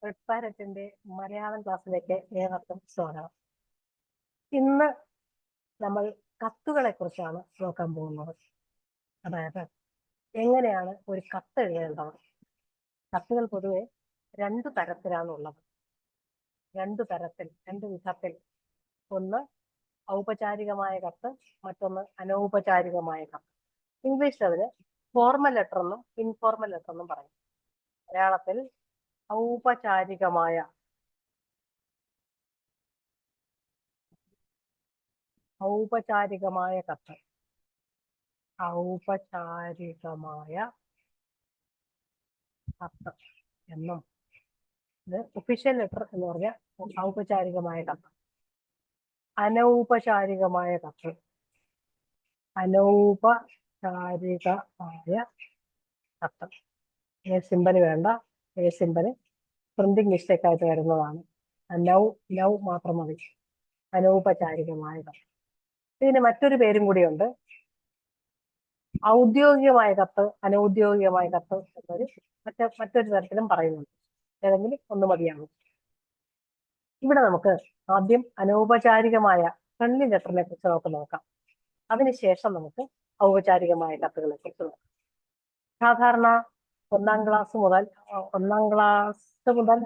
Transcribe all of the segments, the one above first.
Red പാരറ്റിന്റെ Malayalam ക്ലാസ്സിലേക്ക് ഏവർക്കും സ്വാഗതം. ഇന്ന് നമ്മൾ കത്തുകളെ കുറിച്ചാണ് നോക്കാൻ പോകുന്നത്. അതായത് എങ്ങനെയാണ് ഒരു കത്ത് എഴുതേണ്ടത്. കത്തുകൾ പൊതുവെ രണ്ടു തരത്തിലാണുള്ളത്. രണ്ട് വിധത്തിൽ. ഒന്ന് ഔപചാരികമായ കത്ത്, മറ്റൊന്ന് അനൗപചാരികമായ കത്ത്. ഇംഗ്ലീഷിൽ അതിന് ഫോർമൽ ലെറ്റർ എന്നും ഇൻഫോർമൽ ലെറ്റർ എന്നും പറയും. മലയാളത്തിൽ ഔപചാരികമായ കത്ത്, ഔപചാരികമായ കത്ത് എന്നും, ഇത് ഒഫീഷ്യൽ ലെറ്റർ എന്ന് പറഞ്ഞാൽ ഔപചാരികമായ കത്ത്. അനൗപചാരികമായ കത്ത്, സിമ്പല് വേണ്ട. സിമ്പല് പ്രിന്റിംഗ് മിസ്റ്റേക്ക് ആയിട്ട് വരുന്നതാണ്. നൗ മാത്രം മതി. അനൗപചാരികമായ കത്ത്. ഇതിന് മറ്റൊരു പേരും കൂടിയുണ്ട്. ഔദ്യോഗികമായ കത്ത്, അനൗദ്യോഗികമായ കത്ത് എന്നൊരു മറ്റൊരു തരത്തിലും പറയുന്നുണ്ട്. ഏതെങ്കിലും ഒന്ന് മതിയാകും. ഇവിടെ നമുക്ക് ആദ്യം അനൗപചാരികമായ ഫ്രണ്ട്ലി ലെറ്ററിനെ കുറിച്ച് നമുക്ക് നോക്കാം. അതിനുശേഷം നമുക്ക് ഔപചാരികമായ കത്തുകളെ കുറിച്ച് നോക്കാം. സാധാരണ ഒന്നാം ക്ലാസ് മുതൽ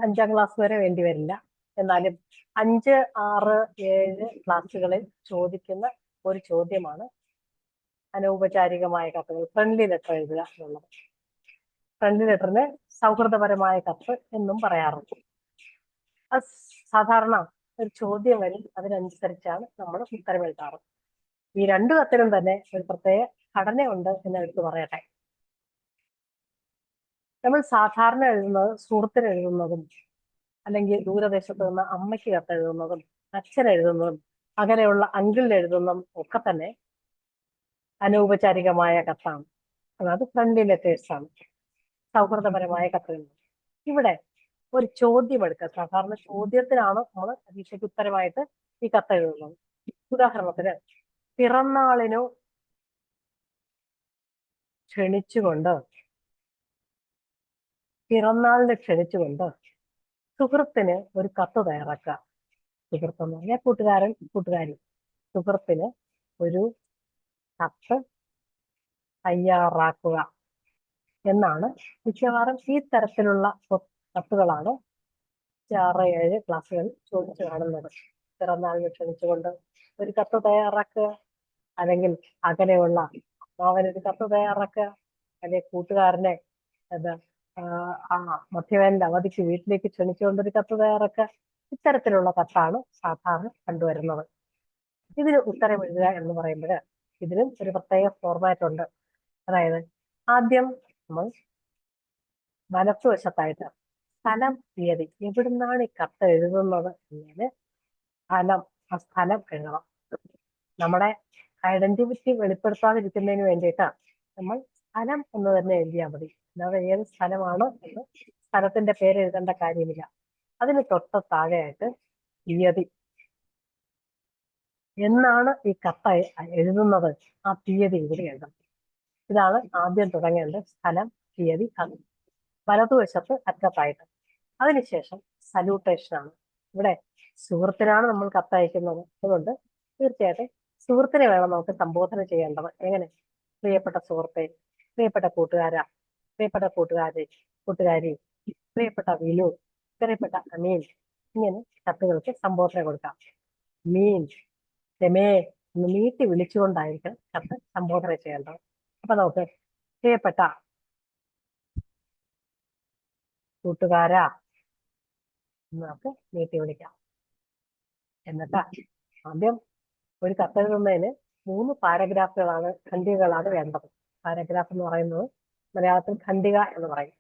5ാം ക്ലാസ് വരെ വേണ്ടി വരില്ല. എന്നാലും 5, 6, 7 ക്ലാസ്സുകളിൽ ചോദിക്കുന്ന ഒരു ചോദ്യമാണ് അനൗപചാരികമായ കത്തുകൾ, ഫ്രണ്ട്ലി ലെറ്റർ എഴുതുക എന്നുള്ളത്. ഫ്രണ്ട്ലി ലെറ്ററിന് സൗഹൃദപരമായ കത്ത് എന്നും പറയാറുണ്ട്. അത് സാധാരണ ഒരു ചോദ്യം വരും, അതിനനുസരിച്ചാണ് നമ്മൾ ഉത്തരം എഴുതാറ്. ഈ രണ്ടു കത്തിലും തന്നെ ഒരു പ്രത്യേക ഘടനയുണ്ട് എന്ന് എടുത്തു പറയട്ടെ. നമ്മൾ സാധാരണ എഴുതുന്നത് സുഹൃത്തിന് എഴുതുന്നതും, അല്ലെങ്കിൽ ദൂരദേശത്ത് നിന്ന് അമ്മയ്ക്ക് കത്ത് എഴുതുന്നതും, അച്ഛൻ എഴുതുന്നതും, അങ്ങനെയുള്ള അങ്കിളിന് എഴുതുന്നതും ഒക്കെ തന്നെ അനൗപചാരികമായ കത്താണ്. അതായത് ഫ്രണ്ട്ലി ലെറ്റേഴ്സ് ആണ്, സൗഹൃദപരമായ കത്തുകൾ. ഇവിടെ ഒരു ചോദ്യം എടുക്കുക. സാധാരണ ചോദ്യത്തിനാണ് നമ്മൾ പരീക്ഷയ്ക്ക് ഉത്തരമായിട്ട് ഈ കത്ത് എഴുതുന്നത്. ഉദാഹരണത്തിന്, പിറന്നാളിനു ക്ഷണിച്ചുകൊണ്ട് സുഹൃത്തിന് ഒരു കത്ത് തയ്യാറാക്കുക. സുഹൃത്തെന്ന് പറഞ്ഞാൽ കൂട്ടുകാരി. സുഹൃത്തിന് ഒരു കത്ത് തയ്യാറാക്കുക എന്നാണ് മിക്കവാറും ഈ തരത്തിലുള്ള കത്തുകളാണ് 6, 7 ക്ലാസ്സുകളിൽ ചോദിച്ചു കാണുന്നത്. പിറന്നാളിന് ക്ഷണിച്ചുകൊണ്ട് ഒരു കത്ത് തയ്യാറാക്കുക, അല്ലെങ്കിൽ അകലെയുള്ള അമ്മാവനൊരു കത്ത് തയ്യാറാക്കുക, അല്ലെങ്കിൽ കൂട്ടുകാരനെ മധ്യവേനൽ അവധിക്ക് വീട്ടിലേക്ക് ക്ഷണിച്ചുകൊണ്ടൊരു കത്ത് തയ്യാറാക്കുക. ഇത്തരത്തിലുള്ള കത്താണ് സാധാരണ കണ്ടുവരുന്നത്. ഇതിന് ഉത്തരം എഴുതുക എന്ന് പറയുമ്പോൾ ഇതിനും ഒരു പ്രത്യേക ഫോർമാറ്റ് ഉണ്ട്. അതായത് ആദ്യം നമ്മൾ വലത്തുവശത്തായിട്ട് സ്ഥലം, തീയതി, എവിടുന്നാണ് ഈ കത്ത് എഴുതുന്നത് എന്നതിന് ആ സ്ഥലം എഴുതണം. നമ്മുടെ ഐഡന്റിറ്റി വെളിപ്പെടുത്താതിരിക്കുന്നതിന് വേണ്ടിയിട്ട് നമ്മൾ സ്ഥലം എന്ന് തന്നെ എഴുതിയാൽ മതി. അല്ലാതെ ഏത് സ്ഥലമാണ് എന്ന് സ്ഥലത്തിന്റെ പേര് എഴുതേണ്ട കാര്യമില്ല. അതിന് തൊട്ട് താഴെയായിട്ട് തീയതി, എന്നാണ് ഈ കത്ത് എഴുതുന്നത് ആ തീയതി ഇവിടെ എഴുതണം. ഇതാണ് ആദ്യം തുടങ്ങേണ്ടത്. സ്ഥലം, തീയതി, കത്ത്. വലതുവശത്ത് അറ്റത്തായിട്ട്. അതിനുശേഷം സല്യൂട്ടേഷൻ ആണ്. ഇവിടെ സുഹൃത്തിനാണ് നമ്മൾ കത്തയക്കുന്നത്. അതുകൊണ്ട് തീർച്ചയായിട്ടും സുഹൃത്തിനെ വേണം നമുക്ക് സംബോധന ചെയ്യേണ്ടത്. എങ്ങനെ? പ്രിയപ്പെട്ട സുഹൃത്തെ, പ്രിയപ്പെട്ട കൂട്ടുകാരാ, പ്രിയപ്പെട്ട കൂട്ടുകാരി, പ്രിയപ്പെട്ട വിനു, പ്രിയപ്പെട്ട അമീൻ. ഇങ്ങനെ കത്തുകൾക്ക് സംബോധന കൊടുക്കാം. മീൻ, രമേ എന്ന് നീട്ടി വിളിച്ചുകൊണ്ടായിരിക്കണം കത്ത് സംബോധന ചെയ്യേണ്ടത്. അപ്പൊ നമുക്ക് പ്രിയപ്പെട്ട കൂട്ടുകാരാ എന്ന് നമുക്ക് നീട്ടി വിളിക്കാം. എന്നിട്ട് ആദ്യം ഒരു കത്തെഴുതുന്നതിന് 3 പാരഗ്രാഫുകളാണ്, ഖണ്ഡികകളാണ് വേണ്ടത്. പാരഗ്രാഫ് എന്ന് പറയുന്നത് മലയാളത്തിൽ ഖണ്ഡിക എന്ന് പറയും.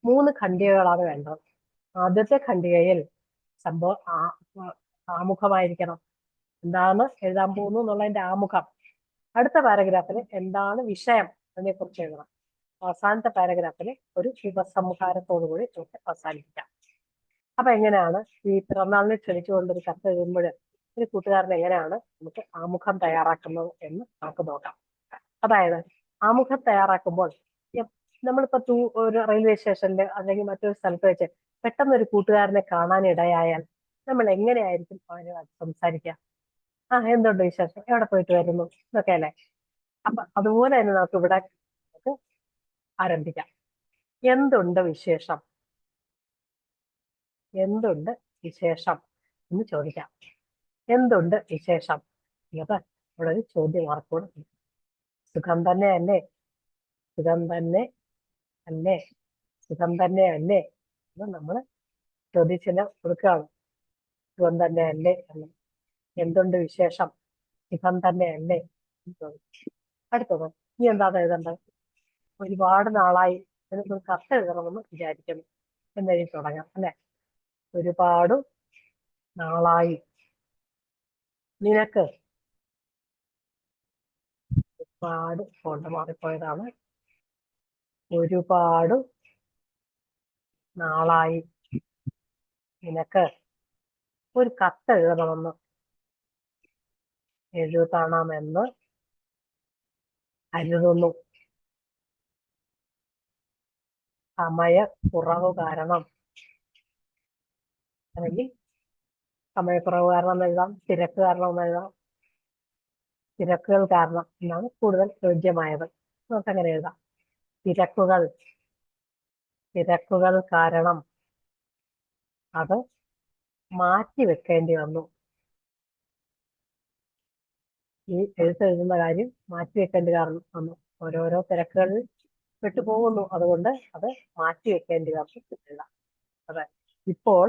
3 ഖണ്ഡികകളാണ് വേണ്ടത്. ആദ്യത്തെ ഖണ്ഡികയിൽ ആമുഖമായിരിക്കണം. എന്താണ് എഴുതാൻ പോകുന്നു എന്നുള്ളതിന്റെ ആമുഖം. അടുത്ത പാരഗ്രാഫിൽ എന്താണ് വിഷയം അതിനെ കുറിച്ച് എഴുതണം. അവസാനത്തെ പാരഗ്രാഫിൽ ഒരു ഉപസംഹാരത്തോടുകൂടി നമുക്ക് അവസാനിപ്പിക്കാം. അപ്പൊ എങ്ങനെയാണ് ഈ പിറന്നാളിനെ ക്ഷണിച്ചുകൊണ്ടൊരു കത്ത് എഴുതുമ്പോൾ ഒരു കൂട്ടുകാരൻ എങ്ങനെയാണ് നമുക്ക് ആമുഖം തയ്യാറാക്കുന്നത് എന്ന് നമുക്ക് നോക്കാം. അതായത് ആമുഖം തയ്യാറാക്കുമ്പോൾ നമ്മളിപ്പോ ഒരു റെയിൽവേ സ്റ്റേഷനിൽ അല്ലെങ്കിൽ മറ്റൊരു സ്ഥലത്ത് വെച്ച് പെട്ടെന്ന് ഒരു കൂട്ടുകാരനെ കാണാൻ ഇടയായാൽ നമ്മൾ എങ്ങനെയായിരിക്കും അവരുമായിട്ട് സംസാരിക്കുക? ആ, എന്തുണ്ട് വിശേഷം, എവിടെ പോയിട്ട് വരുന്നു, ഇതൊക്കെ അല്ലേ. അപ്പൊ അതുപോലെ തന്നെ നമുക്ക് ഇവിടെ നമുക്ക് ആരംഭിക്കാം. എന്തുണ്ട് വിശേഷം, എന്തുണ്ട് വിശേഷം എന്ന് ചോദിക്കാം. എന്തുണ്ട് വിശേഷം എന്നിട്ട് ഇവിടെ ഒരു ചോദ്യം മാർക്കോട് സുഖം തന്നെ അല്ലേ, സുഖം തന്നെ അല്ലേ, സുഖം തന്നെ അല്ലേ എന്ന് നമ്മൾ ചോദ്യചിഹ്നം കൊടുക്കുകയാണ്. സുഖം തന്നെ അല്ലേ എന്ന്. എന്തുണ്ട് വിശേഷം, സുഖം തന്നെ അല്ലേ എന്ന് ചോദിക്കും. അടുത്തത് ഇനി എന്താണ് എഴുതേണ്ടത്? ഒരുപാട് നാളായി എനിക്ക് കത്ത് എഴുതണമെന്ന് വിചാരിക്കുന്നു എന്നെഴുതി തുടങ്ങാം അല്ലെ. ഒരുപാട് നാളായി. നിനക്ക് ഒരുപാട് കൊണ്ട് മാറിപ്പോയതാണ്. ഒരുപാട് നാളായി നിനക്ക് ഒരു കത്ത് എഴുതണമെന്ന് കരുതുന്നു. സമയക്കുറവ് കാരണം, അല്ലെങ്കിൽ സമയക്കുറവ് കാരണം എന്ന് എഴുതാം, തിരക്ക് കാരണം എന്ന് എഴുതാം. തിരക്കുകൾ കാരണം എന്നാണ് കൂടുതൽ യോജ്യമായത്. നമുക്ക് അങ്ങനെ എഴുതാം. തിരക്കുകൾ കാരണം അത് മാറ്റി വെക്കേണ്ടി വന്നു. ഈ എഴുതുന്ന കാര്യം മാറ്റി വെക്കേണ്ടി വന്നു. ഓരോരോ തിരക്കുകളിൽ പെട്ടുപോകുന്നു. അതുകൊണ്ട് അത് മാറ്റി വെക്കേണ്ടി വന്നു. അതെ. ഇപ്പോൾ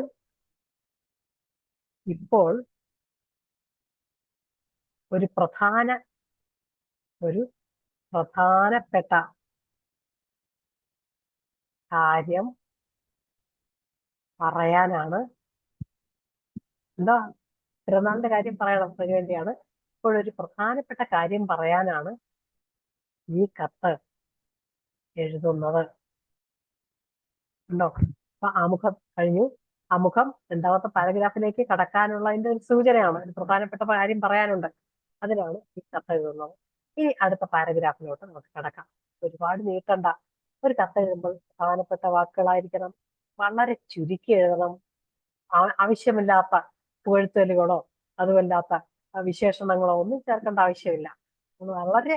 ഒരു പ്രധാനപ്പെട്ട കാര്യം പറയാനാണ്. എന്താ? പിറന്നാളിന്റെ കാര്യം പറയണം, അതിനു വേണ്ടിയാണ്. ഇപ്പോഴൊരു പ്രധാനപ്പെട്ട കാര്യം പറയാനാണ് ഈ കത്ത് എഴുതുന്നത്. ഉണ്ടോ? അപ്പൊ ആമുഖം കഴിഞ്ഞു. ആമുഖം രണ്ടാമത്തെ പാരഗ്രാഫിലേക്ക് കടക്കാനുള്ളതിന്റെ ഒരു സൂചനയാണ്. ഒരു പ്രധാനപ്പെട്ട കാര്യം പറയാനുണ്ട്, അതിനാണ് ഈ കത്ത് എഴുതുന്നത്. ഇനി അടുത്ത പാരഗ്രാഫിലോട്ട് നമുക്ക് കടക്കാം. ഒരുപാട് നീട്ടണ്ട. ഒരു കത്ത് എഴുതുമ്പോൾ പ്രധാനപ്പെട്ട വാക്കുകളായിരിക്കണം, വളരെ ചുരുക്കി എഴുതണം. ആവശ്യമില്ലാത്ത പുകഴ്ത്തലുകളോ അതുമല്ലാത്ത വിശേഷണങ്ങളോ ഒന്നും ചേർക്കേണ്ട ആവശ്യമില്ല. വളരെ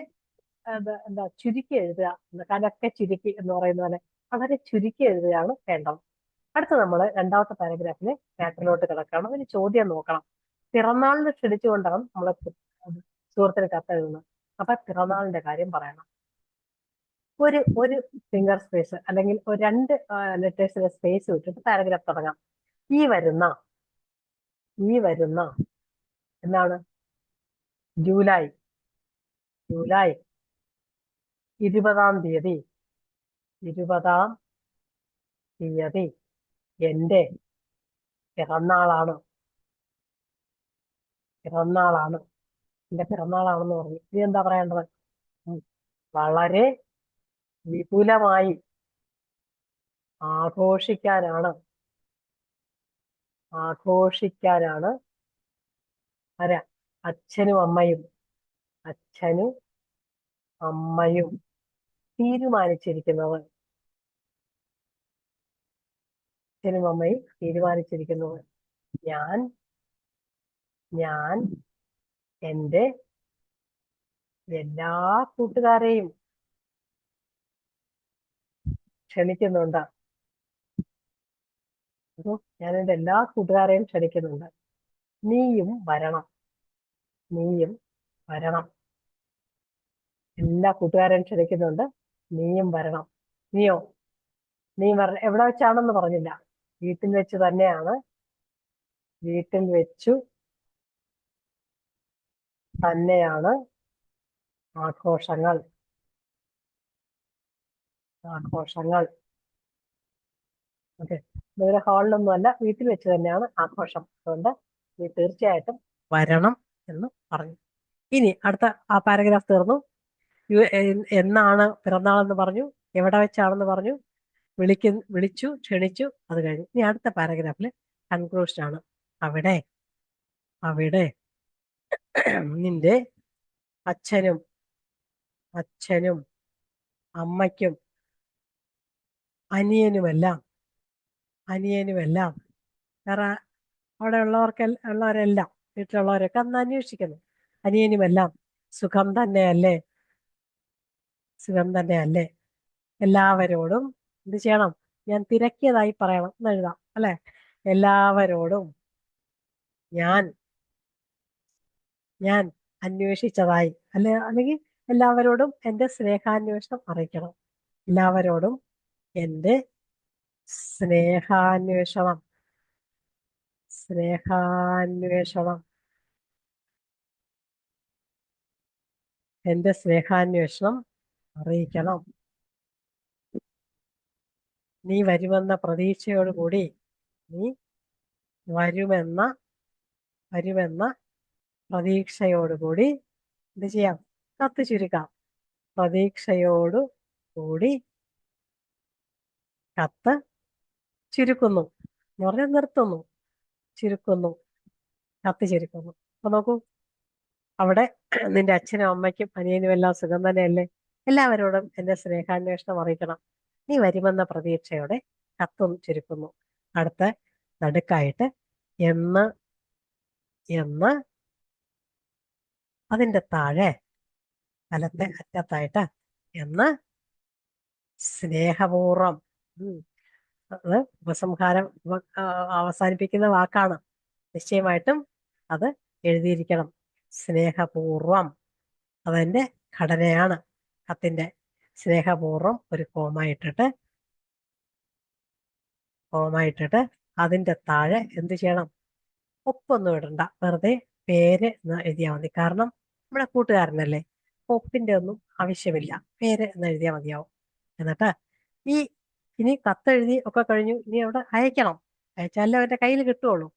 എന്താ ചുരുക്കി എഴുതുക, കനക്കെ ചുരുക്കി എന്ന് പറയുന്ന പോലെ വളരെ ചുരുക്കി എഴുതുകയാണ് വേണ്ടത്. അടുത്ത് നമ്മൾ രണ്ടാമത്തെ പാരഗ്രാഫിലെ പാറ്റേണിലോട്ട് കിടക്കണം. ഒരു ചോദ്യം നോക്കണം. പിറന്നാളിന് ക്ഷണിച്ചുകൊണ്ടാണ് നമ്മൾ സുഹൃത്തിന് കത്ത് എഴുതുന്നത്. അപ്പൊ പിറന്നാളിന്റെ കാര്യം പറയണം. ഒരു ഫിംഗർ സ്പേസ് അല്ലെങ്കിൽ ഒരു 2 ലെറ്റേഴ്സിന്റെ സ്പേസ് വിട്ടിട്ട് പാരഗ്രാഫ് തുടങ്ങാം. ഈ വരുന്ന എന്താണ്? ജൂലൈ 20-ാം തീയതി എന്റെ പിറന്നാളാണ്. എന്റെ പിറന്നാളാണെന്ന് പറഞ്ഞു. ഇനി എന്താ പറയേണ്ടത്? വളരെ വിപുലമായി ആഘോഷിക്കാനാണ് ആരാ? അച്ഛനും അമ്മയും തീരുമാനിച്ചിരിക്കുന്നത്. ഞാൻ എൻ്റെ എല്ലാ കൂട്ടുകാരെയും ക്ഷണിക്കുന്നുണ്ട്. നീയും വരണം. എല്ലാ കൂട്ടുകാരെയും ക്ഷണിക്കുന്നുണ്ട്, നീയും വരണം. നീ എവിടെ വെച്ചാണെന്ന് പറഞ്ഞില്ല. വീട്ടിൽ വെച്ച് തന്നെയാണ്. ആഘോഷങ്ങൾ. ഓക്കെ. വേറെ ഹാളിലൊന്നുമല്ല, വീട്ടിൽ വെച്ച് തന്നെയാണ് ആഘോഷം. അതുകൊണ്ട് നീ തീർച്ചയായിട്ടും വരണം എന്ന് പറഞ്ഞു. ഇനി അടുത്ത ആ പാരഗ്രാഫ് തീർന്നു. എന്നാണ് പിറന്നാളെന്ന് പറഞ്ഞു, എവിടെ വെച്ചാണെന്ന് പറഞ്ഞു, വിളിച്ചു, ക്ഷണിച്ചു, അത് കഴിഞ്ഞു. ഇനി അടുത്ത പാരഗ്രാഫിൽ കൺക്ലൂഷൻ ആണ്. അവിടെ നിന്റെ അച്ഛനും അമ്മയ്ക്കും അനിയനുമെല്ലാം അനിയനുമെല്ലാം വേറെ അവിടെ ഉള്ളവരെല്ലാം വീട്ടിലുള്ളവരൊക്കെ അന്ന് അന്വേഷിക്കുന്നു. അനിയനുമെല്ലാം സുഖം തന്നെയല്ലേ, സുഖം തന്നെയല്ലേ. എല്ലാവരോടും എന്ത് ചെയ്യണം? ഞാൻ തിരക്കിയതായി പറയണം എന്ന് എഴുതാം അല്ലെ. എല്ലാവരോടും ഞാൻ ഞാൻ അന്വേഷിച്ചതായി അല്ലെങ്കിൽ എല്ലാവരോടും എന്റെ സ്നേഹാന്വേഷണം അറിയിക്കണം. എല്ലാവരോടും എന്റെ സ്നേഹാന്വേഷണം സ്നേഹാന്വേഷണം എന്റെ സ്നേഹാന്വേഷണം അറിയിക്കണം. നീ വരുമെന്ന പ്രതീക്ഷയോടുകൂടി നീ വരുമെന്ന വരുമെന്ന പ്രതീക്ഷയോടുകൂടി എന്ത് ചെയ്യാം? കത്ത് ചുരുക്കാം. പ്രതീക്ഷയോടു കൂടി കത്ത് ചുരുക്കുന്നു എന്ന് പറഞ്ഞാൽ നിർത്തുന്നു, ചുരുക്കുന്നു, കത്ത് ചുരുക്കുന്നു. അപ്പൊ നോക്കൂ, അവിടെ നിന്റെ അച്ഛനും അമ്മയ്ക്കും അനിയനും എല്ലാം സുഖം തന്നെയല്ലേ. എല്ലാവരോടും എന്റെ സ്നേഹാന്വേഷണം അറിയിക്കണം. നീ വരുമെന്ന പ്രതീക്ഷയോടെ കത്തും ചുരുക്കുന്നു. അടുത്ത നടുക്കായിട്ട് എന്ന് എന്ന് അതിന്റെ താഴെ വലത്തെ അറ്റത്തായിട്ട് എന്ന് സ്നേഹപൂർവം. അത് ഉപസംഹാരം അവസാനിപ്പിക്കുന്ന വാക്കാണ്. നിശ്ചയമായിട്ടും അത് എഴുതിയിരിക്കണം. സ്നേഹപൂർവം അതിന്റെ ഘടനയാണ് കത്തിന്റെ. സ്നേഹപൂർവം ഒരു കോമ ഇട്ടിട്ട് അതിന്റെ താഴെ എന്ത് ചെയ്യണം? ഒപ്പൊന്നും ഇടണ്ട, വെറുതെ പേര് എന്ന് എഴുതിയാൽ മതി. കാരണം നമ്മുടെ കൂട്ടുകാരനല്ലേ, ഒപ്പിന്റെ ഒന്നും ആവശ്യമില്ല, പേര് എന്ന് എഴുതിയാൽ മതിയാവും. എന്നിട്ട് ഈ ഇനി കത്തെഴുതി ഒക്കെ കഴിഞ്ഞു, ഇനി അവിടെ അയക്കണം. അയച്ചാലേ അവന്റെ കയ്യിൽ കിട്ടുള്ളൂ.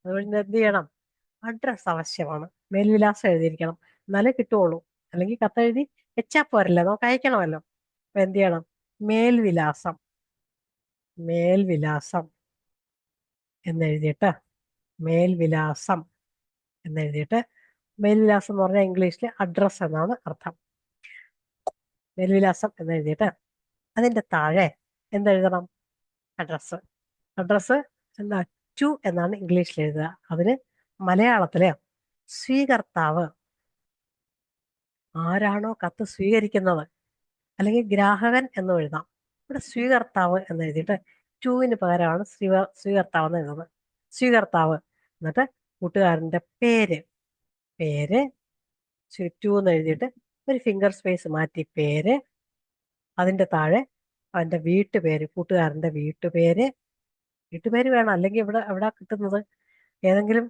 അതുകൊണ്ട് എന്ത് ചെയ്യണം? അഡ്രസ് ആവശ്യമാണ്. മേൽവിലാസം എഴുതിയിരിക്കണം, എന്നാലേ കിട്ടുള്ളൂ. അല്ലെങ്കിൽ കത്തെഴുതി വെച്ചാ പോരല്ലോ, നമുക്ക് അയക്കണമല്ലോ. അപ്പൊ എന്ത് ചെയ്യണം? മേൽവിലാസം മേൽവിലാസം എന്നെഴുതിയിട്ട് മേൽവിലാസം എന്നെഴുതിയിട്ട് മേൽവിലാസം എന്ന് പറഞ്ഞാൽ ഇംഗ്ലീഷിൽ അഡ്രസ് എന്നാണ് അർത്ഥം. മേൽവിലാസം എന്നെഴുതിയിട്ട് അതിന്റെ താഴെ എന്തെഴുതണം? അഡ്രസ്. അഡ്രസ് എന്താ? ടു എന്നാണ് ഇംഗ്ലീഷിൽ എഴുതുക. അതിന് മലയാളത്തിലെ സ്വീകർത്താവ്, ആരാണോ കത്ത് സ്വീകരിക്കുന്നത്, അല്ലെങ്കിൽ ഗ്രാഹകൻ എന്നും എഴുതാം. ഇവിടെ സ്വീകർത്താവ് എന്ന് എഴുതിയിട്ട് ടുവിന് പകരമാണ് സ്വീകർത്താവ് എന്ന് എഴുതുന്നത്. സ്വീകർത്താവ്. എന്നിട്ട് കൂട്ടുകാരന്റെ പേര് പേര് ടു എന്ന് എഴുതിയിട്ട് ഒരു ഫിംഗർ സ്പേസ് മാറ്റി പേര്. അതിന്റെ താഴെ അവന്റെ വീട്ടുപേര്, കൂട്ടുകാരന്റെ വീട്ടുപേര്. വീട്ടുപേര് വേണം, അല്ലെങ്കിൽ ഇവിടെ എവിടെ കിട്ടുന്നത്? ഏതെങ്കിലും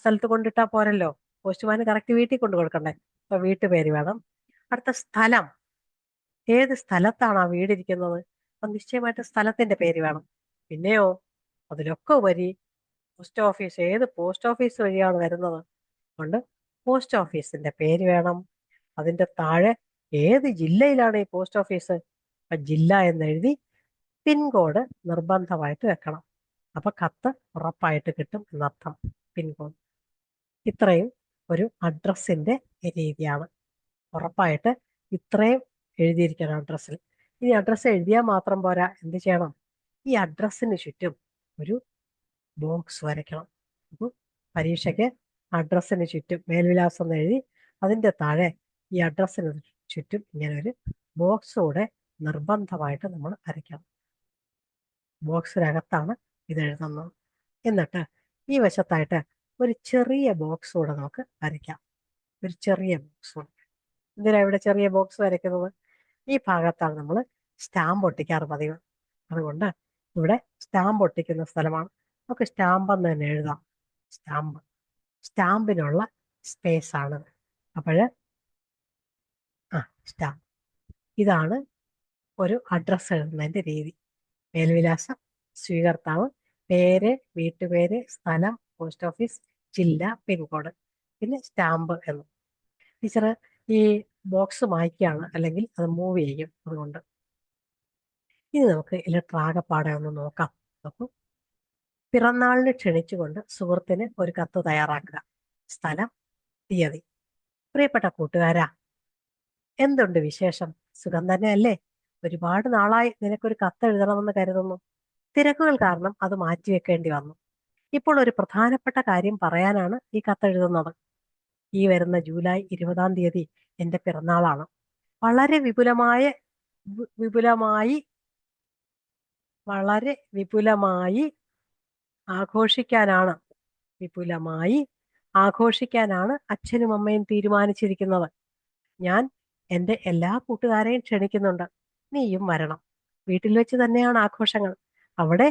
സ്ഥലത്ത് കൊണ്ടിട്ടാ പോരല്ലോ, പോസ്റ്റ്മാന് കറക്റ്റ് വീട്ടിൽ കൊണ്ടു കൊടുക്കണ്ടേ. അപ്പൊ വീട്ടുപേര് വേണം. അടുത്ത സ്ഥലം, ഏത് സ്ഥലത്താണ് ആ വീടിരിക്കുന്നത്? അപ്പൊ നിശ്ചയമായിട്ട് സ്ഥലത്തിന്റെ പേര് വേണം. പിന്നെയോ അതിലൊക്കെ ഉപരി പോസ്റ്റ് ഓഫീസ്, ഏത് പോസ്റ്റ് ഓഫീസ് വഴിയാണ് വരുന്നത്? അതുകൊണ്ട് പോസ്റ്റ് ഓഫീസിന്റെ പേര് വേണം. അതിന്റെ താഴെ ഏത് ജില്ലയിലാണ് ഈ പോസ്റ്റ് ഓഫീസ്? അപ്പൊ ജില്ല എന്നെഴുതി പിൻകോഡ് നിർബന്ധമായിട്ട് വെക്കണം. അപ്പൊ കത്ത് ഉറപ്പായിട്ട് കിട്ടും എന്നർത്ഥം. പിൻകോഡ്. ഇത്രയും ഒരു അഡ്രസ്സിന്റെ രീതിയാണ്. ഉറപ്പായിട്ട് ഇത്രയും എഴുതിയിരിക്കണം അഡ്രസ്സിൽ. ഇനി അഡ്രസ്സ് എഴുതിയാൽ മാത്രം പോരാ, എന്ത് ചെയ്യണം? ഈ അഡ്രസ്സിന് ചുറ്റും ഒരു ബോക്സ് വരയ്ക്കണം. അപ്പോൾ പരീക്ഷയ്ക്ക് അഡ്രസ്സിന് ചുറ്റും മേൽവിലാസം എഴുതി അതിന്റെ താഴെ ഈ അഡ്രസ്സിന് ചുറ്റും ഇങ്ങനെ ഒരു ബോക്സ് കൂടെ നിർബന്ധമായിട്ട് നമ്മൾ വരയ്ക്കണം. ബോക്സിനകത്താണ് ഇത് എഴുതുന്നത്. എന്നിട്ട് ഈ വശത്തായിട്ട് ഒരു ചെറിയ ബോക്സ് കൂടെ നമുക്ക് വരയ്ക്കാം. ഒരു ചെറിയ ബോക്സ് കൂടെ. എന്തിനാ ഇവിടെ ചെറിയ ബോക്സ് വരയ്ക്കുന്നത്? ഈ ഭാഗത്താണ് നമ്മൾ സ്റ്റാമ്പ് ഒട്ടിക്കാറ് പതിവ്. അതുകൊണ്ട് ഇവിടെ സ്റ്റാമ്പ് ഒട്ടിക്കുന്ന സ്ഥലമാണ്. നമുക്ക് സ്റ്റാമ്പ് എന്ന് തന്നെ എഴുതാം. സ്റ്റാമ്പ്, സ്റ്റാമ്പിനുള്ള സ്പേസ് ആണ്. അപ്പോഴ് സ്റ്റാമ്പ്. ഇതാണ് ഒരു അഡ്രസ്സ് എഴുതുന്നതിന്റെ രീതി. മേൽവിലാസം, സ്വീകർത്താവ്, പേര്, വീട്ടുപേര്, സ്ഥലം, പോസ്റ്റ് ഓഫീസ്, ജില്ല, പിൻകോഡ്, പിന്നെ സ്റ്റാമ്പ് എന്ന്. ടീച്ചർ ഈ ബോക്സ് മായ്ക്കാണ്, അല്ലെങ്കിൽ അത് മൂവ് ചെയ്യും. അതുകൊണ്ട് ഇനി നമുക്ക് ലെറ്റർ ആകെപ്പാടെ ഒന്ന് നോക്കാം. നോക്കൂ. പിറന്നാളിന് ക്ഷണിച്ചുകൊണ്ട് സുഹൃത്തിന് ഒരു കത്ത് തയ്യാറാക്കുക. സ്ഥലം, തീയതി. പ്രിയപ്പെട്ട കൂട്ടുകാരാ, എന്തുണ്ട് വിശേഷം? സുഖം തന്നെയല്ലേ? ഒരുപാട് നാളായി നിനക്കൊരു കത്ത് എഴുതണമെന്ന് കരുതുന്നു. തിരക്കുകൾ കാരണം അത് മാറ്റിവെക്കേണ്ടി വന്നു. ഇപ്പോൾ ഒരു പ്രധാനപ്പെട്ട കാര്യം പറയാനാണ് ഈ കത്തെഴുതുന്നത്. ഈ വരുന്ന ജൂലൈ 20-ാം തീയതി എന്റെ പിറന്നാളാണ്. വളരെ വിപുലമായി വളരെ വിപുലമായി ആഘോഷിക്കാനാണ് വിപുലമായി ആഘോഷിക്കാനാണ് അച്ഛനും അമ്മയും തീരുമാനിച്ചിരിക്കുന്നത്. ഞാൻ എന്റെ എല്ലാ കൂട്ടുകാരെയും ക്ഷണിക്കുന്നുണ്ട്. നീയും വരണം. വീട്ടിൽ വെച്ച് തന്നെയാണ് ആഘോഷങ്ങൾ. അവിടെ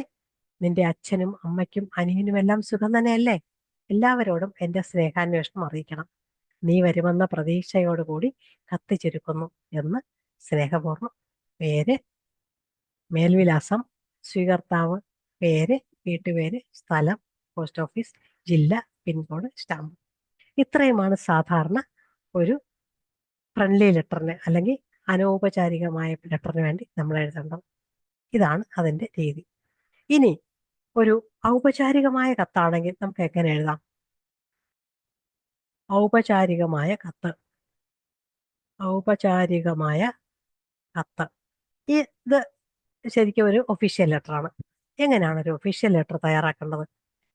നിന്റെ അച്ഛനും അമ്മയ്ക്കും അനിയനും എല്ലാം സുഖം തന്നെയല്ലേ? എല്ലാവരോടും എന്റെ സ്നേഹാന്വേഷണം അറിയിക്കണം. നീ വരുമെന്ന പ്രതീക്ഷയോടുകൂടി കത്ത് ചുരുക്കുന്നു എന്ന് സ്നേഹപൂർവ്വം. പേര്, മേൽവിലാസം, സ്വീകർത്താവ്, പേര്, വീട്ടുപേര്, സ്ഥലം, പോസ്റ്റ് ഓഫീസ്, ജില്ല, പിൻകോഡ്, സ്റ്റാമ്പ്. ഇത്രയുമാണ് സാധാരണ ഒരു ഫ്രണ്ട്ലി ലെറ്ററിന് അല്ലെങ്കിൽ അനൗപചാരികമായ ലെറ്ററിന് വേണ്ടി നമ്മൾ എഴുതേണ്ടത്. ഇതാണ് അതിന്റെ രീതി. ഇനി ഒരു ഔപചാരികമായ കത്താണെങ്കിൽ നമുക്ക് എങ്ങനെ എഴുതാം? ഔപചാരികമായ കത്ത് ഔപചാരികമായ കത്ത് ഇത് ശരിക്കും ഒരു ഒഫീഷ്യൽ ലെറ്ററാണ്. എങ്ങനെയാണ് ഒരു ഒഫീഷ്യൽ ലെറ്റർ തയ്യാറാക്കേണ്ടത്?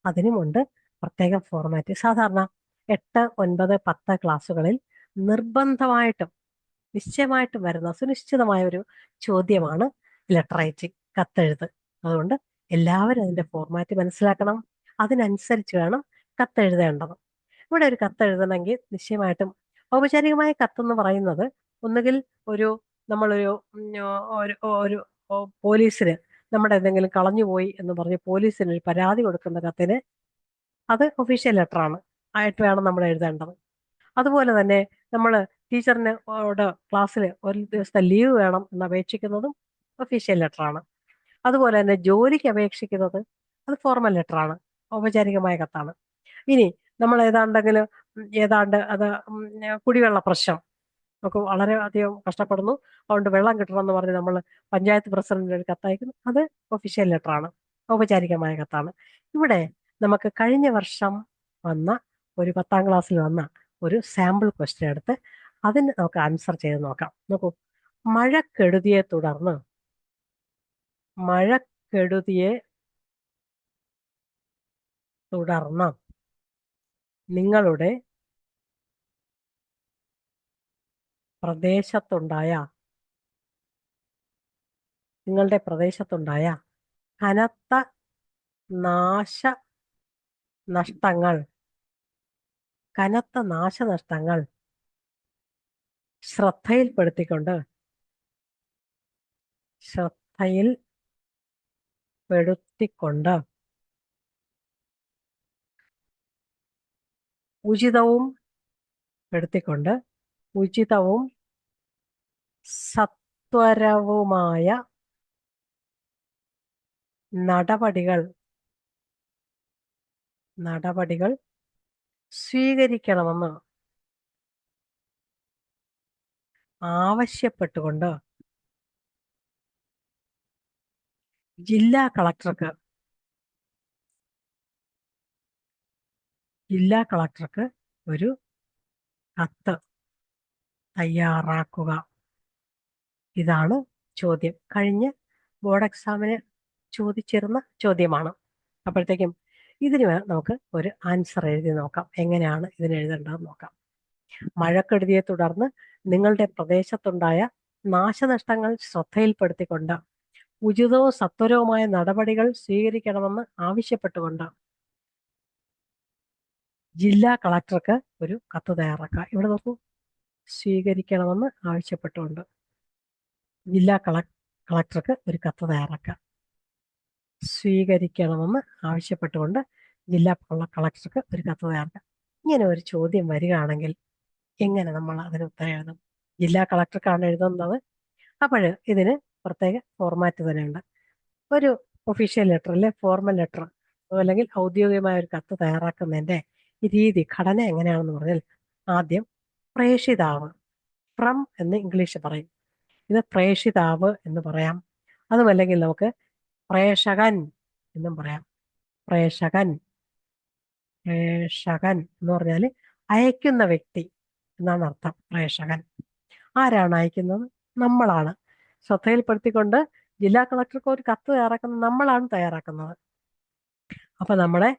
അതിനുമുണ്ട് പ്രത്യേക ഫോർമാറ്റ്. സാധാരണ 8, 9, 10 ക്ലാസ്സുകളിൽ നിർബന്ധമായിട്ടും നിശ്ചയമായിട്ടും വരുന്ന സുനിശ്ചിതമായ ഒരു ചോദ്യമാണ് ലെറ്റർ റൈറ്റിംഗ്, കത്തെഴുത്ത്. അതുകൊണ്ട് എല്ലാവരും അതിന്റെ ഫോർമാറ്റ് മനസ്സിലാക്കണം. അതിനനുസരിച്ച് വേണം കത്തെഴുതേണ്ടത്. ഇവിടെ ഒരു കത്തെഴുതണമെങ്കിൽ നിശ്ചയമായിട്ടും ഔപചാരികമായ കത്തെന്ന് പറയുന്നത് ഒന്നുകിൽ ഒരു നമ്മളൊരു ഒരു ഒരു പോലീസിന് നമ്മുടെ എന്തെങ്കിലും കളഞ്ഞുപോയി എന്ന് പറഞ്ഞ് പോലീസിന് ഒരു പരാതി കൊടുക്കുന്ന കത്തിന് അത് ഒഫീഷ്യൽ ലെറ്ററാണ് ആയിട്ട് വേണം നമ്മൾ എഴുതേണ്ടത്. അതുപോലെ തന്നെ നമ്മൾ ടീച്ചറിനോട് ക്ലാസ്സിൽ ഒരു ദിവസത്തെ ലീവ് വേണം എന്ന് അപേക്ഷിക്കുന്നതും ഒഫീഷ്യൽ ലെറ്ററാണ്. അതുപോലെ തന്നെ ജോലിക്ക് അപേക്ഷിക്കുന്നത് അത് ഫോർമൽ ലെറ്ററാണ്, ഔപചാരികമായ കത്താണ്. ഇനി നമ്മൾ ഏതാണ്ട് അത് കുടിവെള്ള പ്രശ്നം നമുക്ക് വളരെ അധികം കഷ്ടപ്പെടുന്നു, അതുകൊണ്ട് വെള്ളം കിട്ടണമെന്ന് പറഞ്ഞ് നമ്മൾ പഞ്ചായത്ത് പ്രസിഡന്റിന് ഒരു കത്തയക്കുന്നു, അത് ഒഫീഷ്യൽ ലെറ്ററാണ്, ഔപചാരികമായ കത്താണ്. ഇവിടെ നമുക്ക് കഴിഞ്ഞ വർഷം വന്ന ഒരു 10-ാം ക്ലാസ്സിൽ വന്ന ഒരു സാമ്പിൾ ക്വസ്റ്റ്യൻ എടുത്ത് അതിന് നമുക്ക് ആൻസർ ചെയ്ത് നോക്കാം. നോക്കൂ, മഴക്കെടുതിയെ തുടർന്ന് നിങ്ങളുടെ പ്രദേശത്തുണ്ടായ കനത്ത നാശനഷ്ടങ്ങൾ ശ്രദ്ധയിൽപ്പെടുത്തിക്കൊണ്ട് ഉചിതവും സത്വരവുമായ നടപടികൾ സ്വീകരിക്കണമെന്ന് ആവശ്യപ്പെട്ടുകൊണ്ട് ജില്ലാ കളക്ടർക്ക് ഒരു കത്ത് തയ്യാറാക്കുക. ഇതാണ് ചോദ്യം. കഴിഞ്ഞ ബോർഡ് എക്സാമിന് ചോദിച്ചിരുന്ന ചോദ്യമാണ്. അപ്പോഴത്തേക്കും ഇതിന് നമുക്ക് ഒരു ആൻസർ എഴുതി നോക്കാം. എങ്ങനെയാണ് ഇതിന് എഴുതേണ്ടതെന്ന് നോക്കാം. മഴക്കെടുതിയെ തുടർന്ന് നിങ്ങളുടെ പ്രദേശത്തുണ്ടായ നാശനഷ്ടങ്ങൾ ശ്രദ്ധയിൽപ്പെടുത്തിക്കൊണ്ട് ഉചിതവും സത്വരവുമായ നടപടികൾ സ്വീകരിക്കണമെന്ന് ആവശ്യപ്പെട്ടുകൊണ്ട് ജില്ലാ കളക്ടർക്ക് ഒരു കത്ത് തയ്യാറാക്കുക. ഇവിടെ നോക്കൂ, സ്വീകരിക്കണമെന്ന് ആവശ്യപ്പെട്ടുകൊണ്ട് ജില്ലാ കളക്ടർക്ക് ഒരു കത്ത് തയ്യാറാക്കുക. സ്വീകരിക്കണമെന്ന് ആവശ്യപ്പെട്ടുകൊണ്ട് ജില്ലാ കളക്ടർക്ക് ഒരു കത്ത് തയ്യാറാക്കുക. ഇങ്ങനെ ഒരു ചോദ്യം വരികയാണെങ്കിൽ എങ്ങനെ നമ്മൾ അതിന് ഉത്തരം എഴുതും? ജില്ലാ കളക്ടർക്കാണ് എഴുതുന്നത്. അപ്പോൾ ഇതിന് പ്രത്യേക ഫോർമാറ്റ് തന്നെയുണ്ട്. ഒരു ഒഫീഷ്യൽ ലെറ്റർ അല്ലെ ഫോർമൽ ലെറ്റർ അല്ലെങ്കിൽ ഔദ്യോഗികമായ ഒരു കത്ത് തയ്യാറാക്കുന്നതിന്റെ രീതി, ഘടന എങ്ങനെയാണെന്ന് പറഞ്ഞാൽ ആദ്യം പ്രേഷിതാവ്, ഫ്രം എന്ന് ഇംഗ്ലീഷ് പറയും, ഇത് പ്രേഷിതാവ് എന്ന് പറയാം. അതുമല്ലെങ്കിൽ നമുക്ക് പ്രേഷകൻ എന്നും പറയാം. പ്രേഷകൻ എന്ന് പറഞ്ഞാൽ അയക്കുന്ന വ്യക്തി എന്നാണ് അർത്ഥം. പ്രേഷകൻ ആരാണ് അയക്കുന്നത്? നമ്മളാണ്. ശ്രദ്ധയിൽപ്പെടുത്തിക്കൊണ്ട് ജില്ലാ കളക്ടർക്ക് ഒരു കത്ത് തയ്യാറാക്കുന്നത് നമ്മളാണ് തയ്യാറാക്കുന്നത്. അപ്പൊ നമ്മുടെ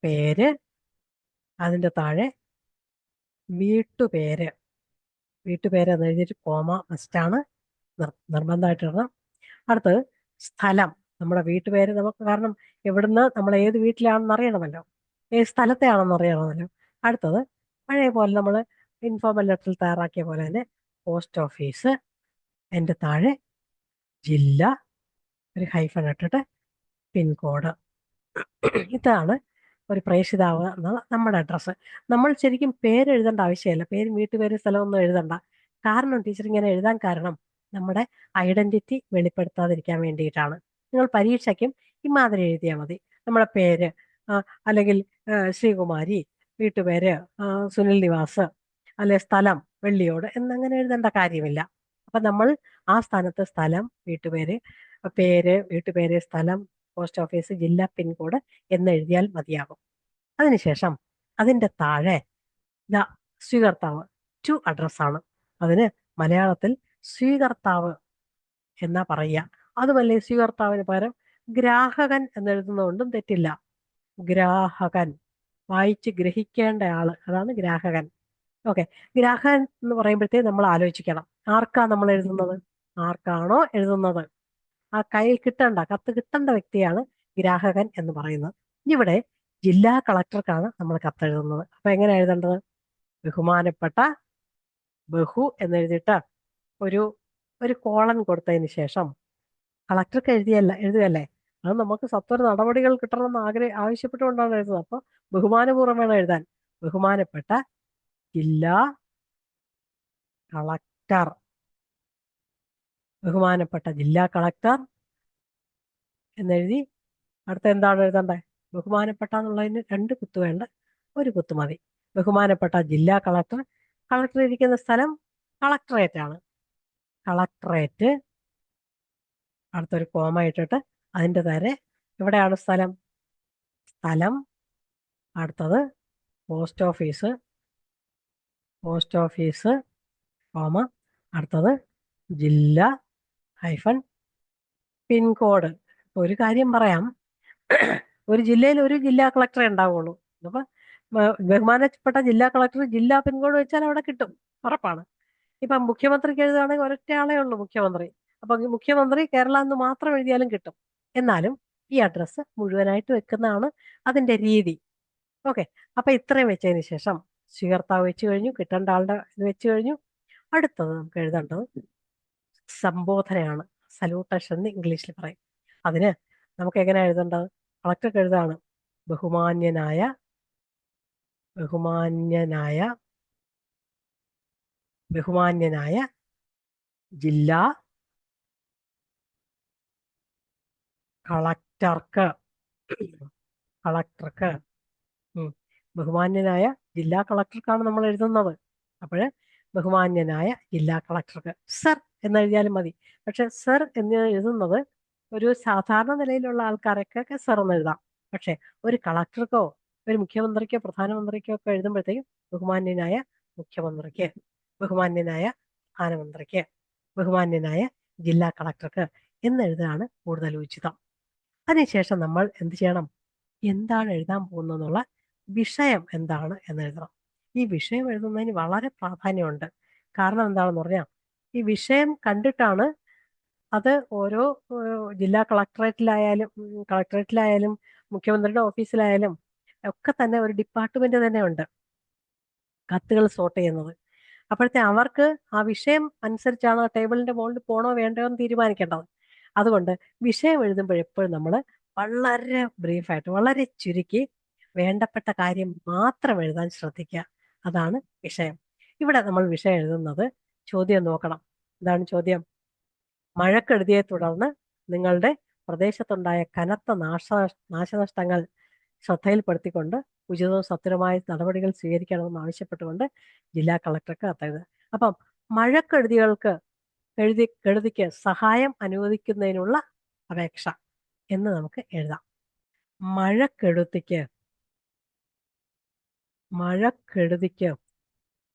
പേര്, അതിന്റെ താഴെ വീട്ടുപേര് എന്ന് എഴുതിയിട്ട് കോമ മസ്റ്റാണ്, നിർബന്ധമായിട്ട് ഇടണം. അടുത്തത് സ്ഥലം, നമ്മുടെ വീട്ടുപേര് നമുക്ക്, കാരണം എവിടുന്ന് നമ്മൾ ഏത് വീട്ടിലാണെന്ന് അറിയണമല്ലോ, ഏത് സ്ഥലത്തെ ആണെന്ന് അറിയണമല്ലോ. അടുത്തത് പഴയ പോലെ നമ്മൾ ഇൻഫോർമൽ ലെറ്ററിൽ തയ്യാറാക്കിയ പോലെ തന്നെ പോസ്റ്റ് ഓഫീസ്, എൻ്റെ താഴെ ജില്ല, ഒരു ഹൈഫൺ ഇട്ടിട്ട് പിൻകോഡ്. ഇതാണ് ഒരു പ്രേക്ഷിതാവ് എന്നുള്ള നമ്മുടെ അഡ്രസ്സ്. നമ്മൾ ശരിക്കും പേര് എഴുതേണ്ട ആവശ്യമില്ല, പേരും വീട്ടുപേര് സ്ഥലമൊന്നും എഴുതണ്ട. കാരണം ടീച്ചർ ഇങ്ങനെ എഴുതാൻ കാരണം നമ്മുടെ ഐഡന്റിറ്റി വെളിപ്പെടുത്താതിരിക്കാൻ വേണ്ടിയിട്ടാണ്. നിങ്ങൾ പരീക്ഷയ്ക്കും ഇമാതിരി എഴുതിയാൽ മതി. നമ്മുടെ പേര് അല്ലെങ്കിൽ ശ്രീകുമാരി, വീട്ടുപേര് സുനിൽ നിവാസ്, അല്ലെ സ്ഥലം വെള്ളിയോട് എന്നങ്ങനെ എഴുതേണ്ട കാര്യമില്ല. അപ്പൊ നമ്മൾ ആ സ്ഥാനത്ത് സ്ഥലം, വീട്ടുപേര്, പേര്, വീട്ടുപേര്, സ്ഥലം, പോസ്റ്റ് ഓഫീസ്, ജില്ല, പിൻകോഡ് എന്ന് എഴുതിയാൽ മതിയാകും. അതിനുശേഷം അതിന്റെ താഴെ സ്വീകർത്താവ് ടു അഡ്രസ്സാണ്. അതിന് മലയാളത്തിൽ സ്വീകർത്താവ് എന്നാ പറയുക. അതുമല്ലേ സ്വീകർത്താവിന് പകരം ഗ്രാഹകൻ എന്നെഴുതുന്നതുകൊണ്ടും തെറ്റില്ല. ഗ്രാഹകൻ, വായിച്ച് ഗ്രഹിക്കേണ്ട ആള്, അതാണ് ഗ്രാഹകൻ. ഓക്കെ, ഗ്രാഹകൻ എന്ന് പറയുമ്പോഴത്തേ നമ്മൾ ആലോചിക്കണം, ആർക്കാ നമ്മൾ എഴുതുന്നത്, ആർക്കാണോ എഴുതുന്നത്, ആ കയ്യിൽ കിട്ടേണ്ട, കത്ത് കിട്ടേണ്ട വ്യക്തിയാണ് ഗ്രാഹകൻ എന്ന് പറയുന്നത്. ഇവിടെ ജില്ലാ കളക്ടർക്കാണ് നമ്മൾ കത്തെഴുതുന്നത്. അപ്പൊ എങ്ങനെ എഴുതേണ്ടത്? ബഹുമാനപ്പെട്ട ബഹു എന്നെഴുതിയിട്ട് ഒരു ഒരു കോളൻ കൊടുത്തതിന് ശേഷം കളക്ടർക്ക് എഴുതുകയല്ലേ, അത് നമുക്ക് സത്വര നടപടികൾ കിട്ടണമെന്ന് ആവശ്യപ്പെട്ടുകൊണ്ടാണ് എഴുതുന്നത്. അപ്പൊ ബഹുമാനപൂർവ്വം വേണം എഴുതാൻ. ബഹുമാനപ്പെട്ട ജില്ലാ കളക്ടർ, ബഹുമാനപ്പെട്ട ജില്ലാ കളക്ടർ എന്നെഴുതി അടുത്ത എന്താണ് എഴുതണ്ടേ? ബഹുമാനപ്പെട്ട എന്നുള്ളതിന് 2 കുത്ത് വേണ്ട, 1 കുത്ത് മതി. ബഹുമാനപ്പെട്ട ജില്ലാ കളക്ടർ, കളക്ടർ ഇരിക്കുന്ന സ്ഥലം കളക്ടറേറ്റ് ആണ്. കളക്ടറേറ്റ്, അടുത്തൊരു കോമ ഇട്ടിട്ട് അതിൻ്റെ താരെ എവിടെയാണ് സ്ഥലം, അടുത്തത് പോസ്റ്റ് ഓഫീസ്, കോമ, അടുത്തത് ജില്ല ഹൈഫൺ പിൻകോഡ്. ഒരു കാര്യം പറയാം, ഒരു ജില്ലയിൽ ഒരു ജില്ലാ കളക്ടറെ ഉണ്ടാവുള്ളൂ. അപ്പൊ ബഹുമാനപ്പെട്ട ജില്ലാ കളക്ടർ ജില്ലാ പിൻകോഡ് വെച്ചാൽ അവിടെ കിട്ടും, ഉറപ്പാണ്. ഇപ്പം മുഖ്യമന്ത്രിക്ക് എഴുതുകയാണെങ്കിൽ ഒരൊറ്റ ആളേ ഉള്ളൂ, മുഖ്യമന്ത്രി. അപ്പൊ മുഖ്യമന്ത്രി കേരള എന്ന് മാത്രം എഴുതിയാലും കിട്ടും. എന്നാലും ഈ അഡ്രസ്സ് മുഴുവനായിട്ട് വെക്കുന്നതാണ് അതിന്റെ രീതി. ഓക്കെ, അപ്പൊ ഇത്രയും വെച്ചതിന് ശേഷം സ്വീകർത്താവ് വെച്ച് കഴിഞ്ഞു, കിട്ടേണ്ട ആളുടെ ഇത് വെച്ച് കഴിഞ്ഞു. അടുത്തത് നമുക്ക് എഴുതേണ്ടത് സംബോധനയാണ്. സല്യൂട്ടേഷൻ എന്ന് ഇംഗ്ലീഷിൽ പറയും. അതിന് നമുക്ക് എങ്ങനെ എഴുതേണ്ടത്? കളക്ടർക്ക് എഴുതാണ് ബഹുമാന്യനായ ജില്ലാ കളക്ടർക്ക് ബഹുമാന്യനായ ജില്ലാ കളക്ടർക്കാണ് നമ്മൾ എഴുതുന്നത്. അപ്പോൾ ബഹുമാന്യനായ ജില്ലാ കളക്ടർക്ക് സർ എന്നെഴുതിയാലും മതി. പക്ഷെ സർ എന്ന് എഴുതുന്നത് ഒരു സാധാരണ നിലയിലുള്ള ആൾക്കാരൊക്കെ സർ എന്ന് എഴുതാം. പക്ഷെ ഒരു കളക്ടർക്കോ ഒരു മുഖ്യമന്ത്രിക്കോ പ്രധാനമന്ത്രിക്കോ ഒക്കെ എഴുതുമ്പോഴത്തേക്കും ബഹുമാന്യനായ മുഖ്യമന്ത്രിക്ക്, ബഹുമാന്യനായ പ്രധാനമന്ത്രിക്ക്, ബഹുമാന്യനായ ജില്ലാ കളക്ടർക്ക് എന്നെഴുതാണ് കൂടുതൽ ഉചിതം. അതിനുശേഷം നമ്മൾ എന്ത് ചെയ്യണം? എന്താണ് എഴുതാൻ പോകുന്നതെന്നുള്ള വിഷയം എന്താണ് എന്ന് എഴുതണം. ഈ വിഷയം എഴുതുന്നതിന് വളരെ പ്രാധാന്യമുണ്ട്. കാരണം എന്താണെന്ന് പറഞ്ഞാൽ ഈ വിഷയം കണ്ടിട്ടാണ് അത് ഓരോ ജില്ലാ കളക്ടറേറ്റിലായാലും മുഖ്യമന്ത്രിയുടെ ഓഫീസിലായാലും ഒക്കെ തന്നെ ഒരു ഡിപ്പാർട്ട്മെന്റ് തന്നെ ഉണ്ട് കത്തുകൾ സോർട്ട് ചെയ്യുന്നത്. അപ്പോഴത്തെ അവർക്ക് ആ വിഷയം അനുസരിച്ചാണ് ടേബിളിന്റെ മുകളിൽ പോണോ വേണ്ടോ എന്ന് തീരുമാനിക്കേണ്ടത്. അതുകൊണ്ട് വിഷയം എഴുതുമ്പോൾ എപ്പോഴും നമ്മൾ വളരെ ബ്രീഫായിട്ട്, വളരെ ചുരുക്കി വേണ്ടപ്പെട്ട കാര്യം മാത്രം എഴുതാൻ ശ്രദ്ധിക്കുക. അതാണ് വിഷയം. ഇവിടെ നമ്മൾ വിഷയം എഴുതുന്നത്, ചോദ്യം നോക്കണം. എന്താണ് ചോദ്യം? മഴക്കെടുതിയെ തുടർന്ന് നിങ്ങളുടെ പ്രദേശത്തുണ്ടായ കനത്ത നാശനഷ്ടങ്ങൾ ശ്രദ്ധയിൽപ്പെടുത്തിക്കൊണ്ട് ഉചിതവും സത്വരമായ നടപടികൾ സ്വീകരിക്കണമെന്ന് ആവശ്യപ്പെട്ടുകൊണ്ട് ജില്ലാ കളക്ടർക്ക് കത്തെഴുതുക. അപ്പം കെടുതിക്ക് സഹായം അനുവദിക്കുന്നതിനുള്ള അപേക്ഷ എന്ന് നമുക്ക് എഴുതാം. മഴക്കെടുതിക്ക്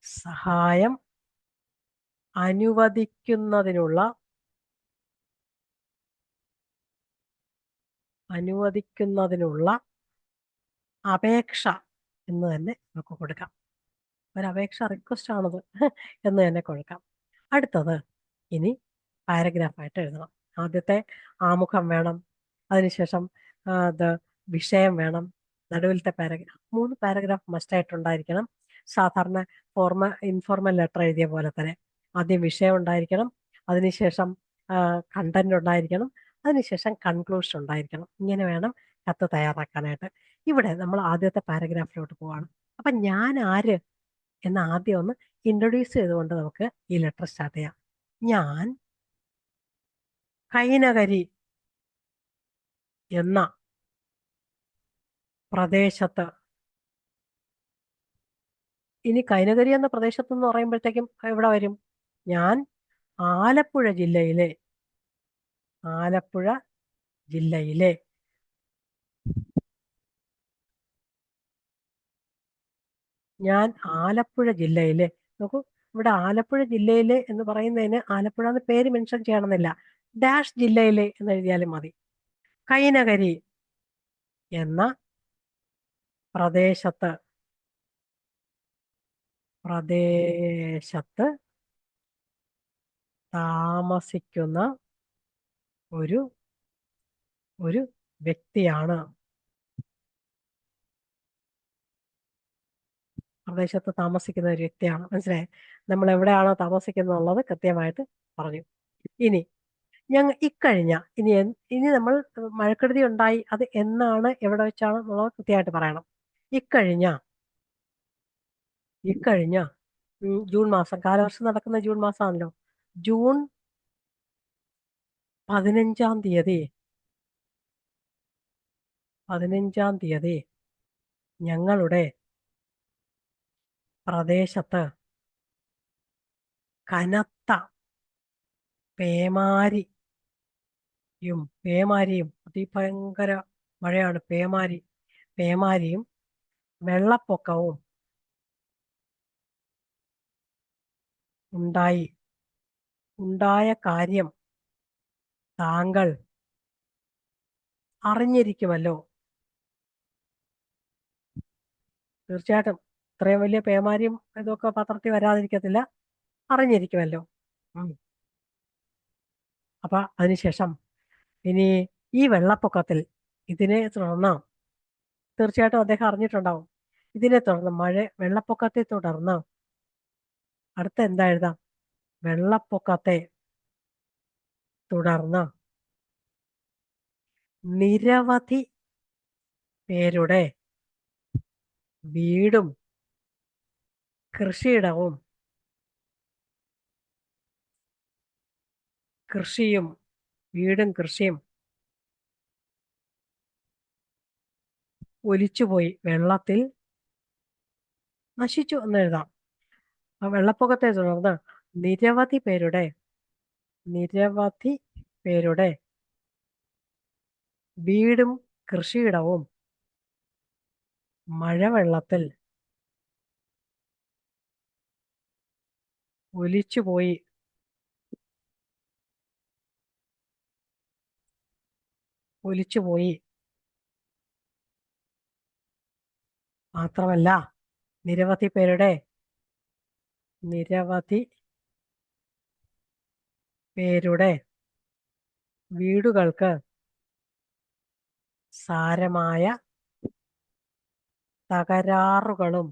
സഹായം അനുവദിക്കുന്നതിനുള്ള അനുവദിക്കുന്നതിനുള്ള അപേക്ഷ എന്ന് തന്നെ നമുക്ക് കൊടുക്കാം. ഒരപേക്ഷ, റിക്വസ്റ്റ് ആണത് എന്ന് തന്നെ കൊടുക്കാം. അടുത്തത് ഇനി പാരഗ്രാഫായിട്ട് എഴുതണം. ആദ്യത്തെ ആമുഖം വേണം, അതിനുശേഷം അത് വിഷയം വേണം, നടുവിലത്തെ പാരഗ്രാഫ്. 3 പാരഗ്രാഫ് മസ്റ്റായിട്ടുണ്ടായിരിക്കണം. സാധാരണ ഇൻഫോർമൽ ലെറ്റർ എഴുതിയ പോലെ തന്നെ ആദ്യം വിഷയം ഉണ്ടായിരിക്കണം, അതിനുശേഷം കണ്ടന്റ് ഉണ്ടായിരിക്കണം, അതിനുശേഷം കൺക്ലൂഷൻ ഉണ്ടായിരിക്കണം. ഇങ്ങനെ വേണം കത്ത് തയ്യാറാക്കാനായിട്ട്. ഇവിടെ നമ്മൾ ആദ്യത്തെ പാരഗ്രാഫിലോട്ട് പോവാണ്. അപ്പൊ ഞാൻ ആര് എന്ന് ആദ്യം ഒന്ന് ഇൻട്രൊഡ്യൂസ് ചെയ്തുകൊണ്ട് നമുക്ക് ഈ ലെറ്റർ സ്റ്റാർട്ട് ചെയ്യാം. ഞാൻ കൈനകരി എന്ന പ്രദേശത്ത്, ഇനി കൈനകരി എന്ന പ്രദേശത്ത് എന്ന് പറയുമ്പോഴത്തേക്കും എവിടെ വരും? ഞാൻ ആലപ്പുഴ ജില്ലയിലെ ഞാൻ ആലപ്പുഴ ജില്ലയിലെ, നോക്കൂ, ഇവിടെ ആലപ്പുഴ ജില്ലയിലെ എന്ന് പറയുന്നതിന് ആലപ്പുഴ എന്ന് പേര് മെൻഷൻ ചെയ്യണമെന്നില്ല, ഡാഷ് ജില്ലയിലെ എന്ന് എഴുതിയാലും മതി. കൈനകരി എന്ന പ്രദേശത്ത് താമസിക്കുന്ന ഒരു വ്യക്തിയാണ്. പ്രദേശത്ത് താമസിക്കുന്ന ഒരു വ്യക്തിയാണ്. മനസ്സിലായി? നമ്മൾ എവിടെയാണോ താമസിക്കുന്നുള്ളത് കൃത്യമായിട്ട് പറഞ്ഞു. ഇനി ഇക്കഴിഞ്ഞ, ഇനി നമ്മൾ മഴക്കെടുതി ഉണ്ടായി, അത് എന്നാണ്, എവിടെ വെച്ചാണ് എന്നുള്ളത് കൃത്യമായിട്ട് പറയണം. ഇക്കഴിഞ്ഞ ജൂൺ മാസം, കാലവർഷം നടക്കുന്ന ജൂൺ മാസമാണല്ലോ. ജൂൺ 15-ാം തീയതി ഞങ്ങളുടെ പ്രദേശത്ത് കനത്ത പേമാരിയും അതിഭയങ്കര മഴയാണ്, പേമാരിയും വെള്ളപ്പൊക്കവും ഉണ്ടായ കാര്യം താങ്കൾ അറിഞ്ഞിരിക്കുമല്ലോ. തീർച്ചയായിട്ടും ഇത്രയും വലിയ പേമാരിയും ഇതൊക്കെ പത്രത്തിൽ വരാതിരിക്കത്തില്ല, അറിഞ്ഞിരിക്കുമല്ലോ. അപ്പൊ അതിനുശേഷം ഇനി ഈ വെള്ളപ്പൊക്കത്തിൽ, ഇതിനെ തുടർന്ന്, തീർച്ചയായിട്ടും അദ്ദേഹം അറിഞ്ഞിട്ടുണ്ടാവും, ഇതിനെ തുടർന്ന് വെള്ളപ്പൊക്കത്തെ തുടർന്ന് അടുത്ത എന്താ എഴുതാം? വെള്ളപ്പൊക്കത്തെ തുടർന്ന് നിരവധി പേരുടെ വീടും കൃഷിയും ഒലിച്ചുപോയി, വെള്ളത്തിൽ നശിച്ചു എന്ന് എഴുതാം. ആ വെള്ളപ്പൊക്കത്തെ തുടർന്ന് നിരവധി പേരുടെ വീടും കൃഷിയിടവും മഴവെള്ളത്തിൽ ഒലിച്ചുപോയി. മാത്രമല്ല നിരവധി പേരുടെ വീടുകൾക്ക് സാരമായ തകരാറുകളും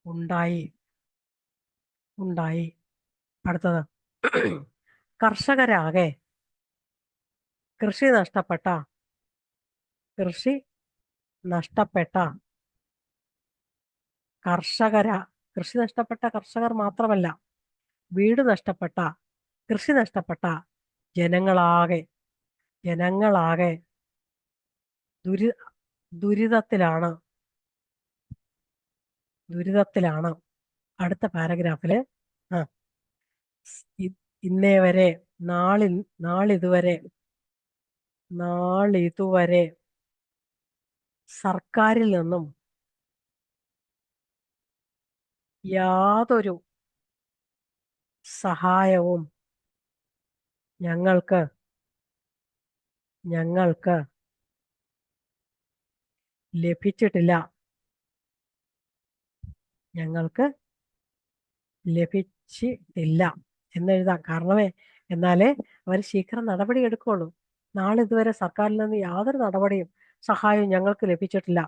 ഉണ്ടായി. അടുത്തത്, കർഷകരാകെ കൃഷി നഷ്ടപ്പെട്ട കർഷകർ മാത്രമല്ല, വീട് നഷ്ടപ്പെട്ട, കൃഷി നഷ്ടപ്പെട്ട ജനങ്ങളാകെ ദുരിതത്തിലാണ്. അടുത്ത പാരഗ്രാഫില് ഇന്നേ വരെ, നാളിതുവരെ സർക്കാരിൽ നിന്നും യാതൊരു സഹായവും ഞങ്ങൾക്ക് ഞങ്ങൾക്ക് ലഭിച്ചിട്ടില്ല. ഞങ്ങൾക്ക് ലഭിച്ചിട്ടില്ല എന്നെഴുതാം. കാരണമേ എന്നാലേ അവർ ശീഘ്രം നടപടി എടുക്കുള്ളൂ. നാളെ ഇതുവരെ സർക്കാരിൽ നിന്ന് യാതൊരു നടപടിയും സഹായവും ഞങ്ങൾക്ക് ലഭിച്ചിട്ടില്ല.